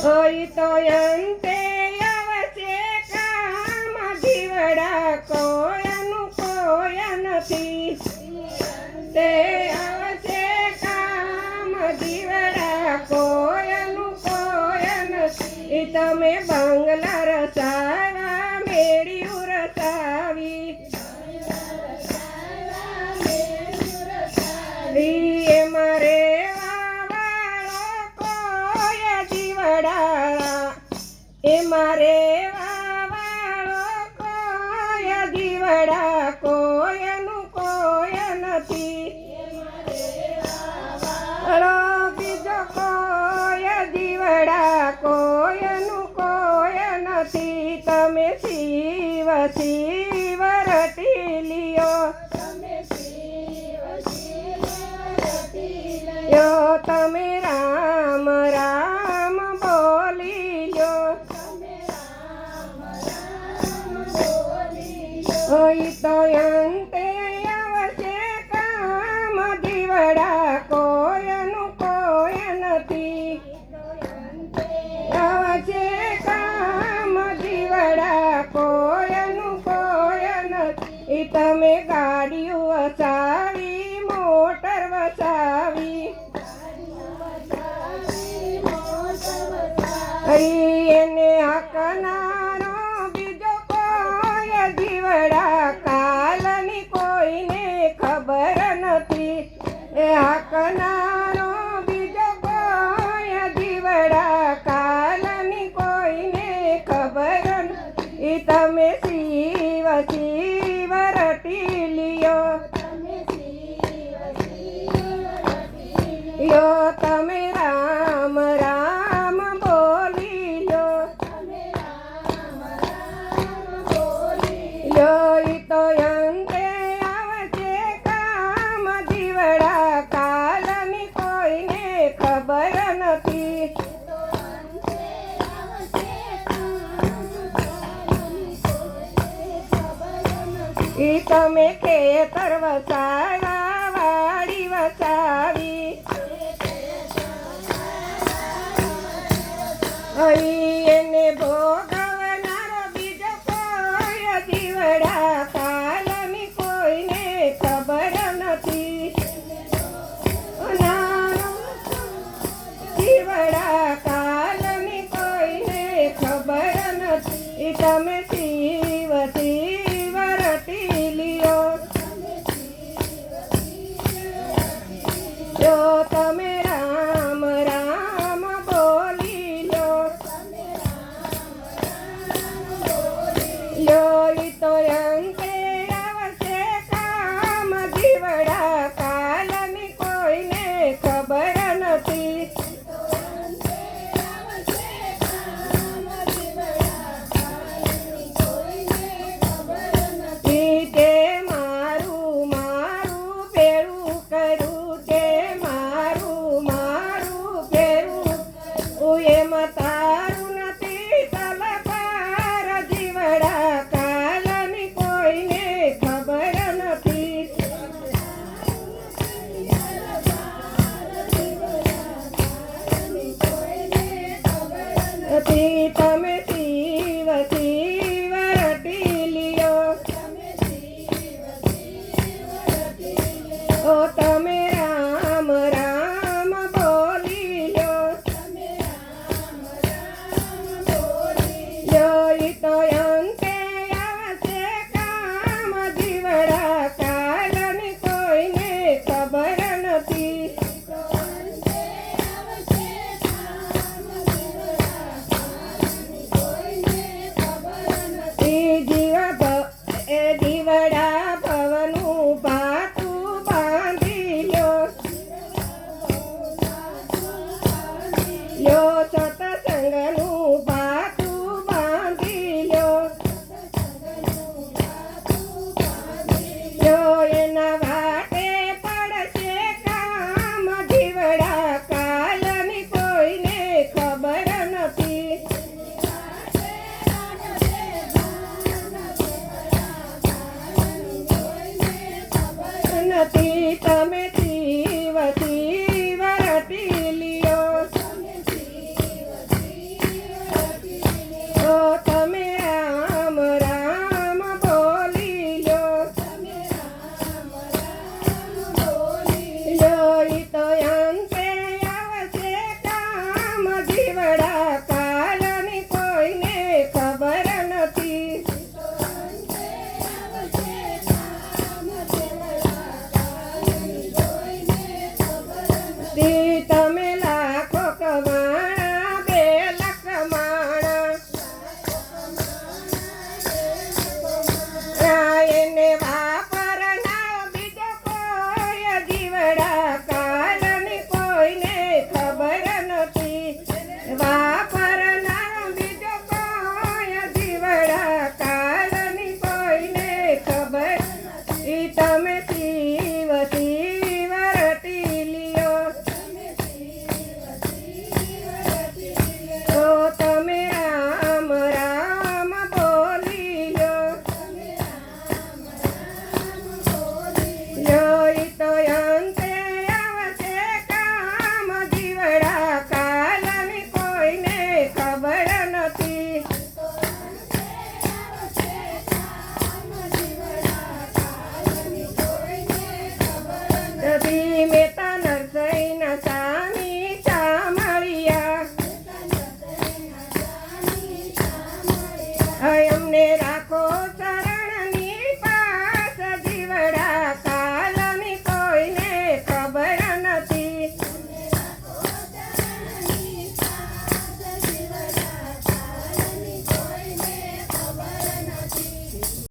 હોય તો અંતે આવશે કામ જીવડા કોયનું કોઈ નથી તે આવશે કામ જીવડા કોયનું કોઈ નથી તમે બંગલા રસાવા મેળ્યું રસાવી મારે મારે વાવાળો કોઈ દીવડા કોયનું કોઈ નથી બીજો કોઈ દીવડા કોયનું કોઈ નથી તમે શિવ શિવ રટી લ્યો તમે રામ રામ બોલી લ્યો હોય તો અંતે આવશે કામ દીવડા કોયનું કોઈ નથી આવશે કામ દીવડા કોયનું કોઈ નથી તમે ગાડીઓ વસાવી મોટર વસાવી એને હકનારો બીજો કોઈ દીવડા કાલની કોઈને ખબર નથી એ હકનારો બીજો કોઈ દીવડા કાલની કોઈને ખબર નથી તમે શિવ શિવ રટી લ્યો તમે રામ રામ બોલી લો તો અંતે આવશે કામ દીવડા કાલની કોઈને ખબર નથી તમે ખેતર વસાવા વાડી વસાવી એને ભોગવનારો બીજો કોઈ દીવડા કાલની કોઈને ખબર નથી દીવડા કાલની કોઈને ખબર નથી તમે શિવ શિવ રટી લ્યો જો તમે રામ રામ બોલી લો તો અંતે આવશે કામ દીવડા કાલની કોઈને ખબર નથી તે મારું મારું પેરું કરું તે મારું મારું પેરું એમ તારું નથી તલપાર જીવડા કાલની કોઈને ખબર નથી તમે શિવ શિવ રટી લ્યો તમે રામ રામ બોલી લો તો અંતે આવશે કામ દીવડા કાલની કોઈને ખબર નથી દીવડા ભવનું ભાતું બાંધી લ્યો સતસંગનું ભાતું બાંધી લ્યો એના વાટે પડશે કામ દીવડા કાલની કોઈને ખબર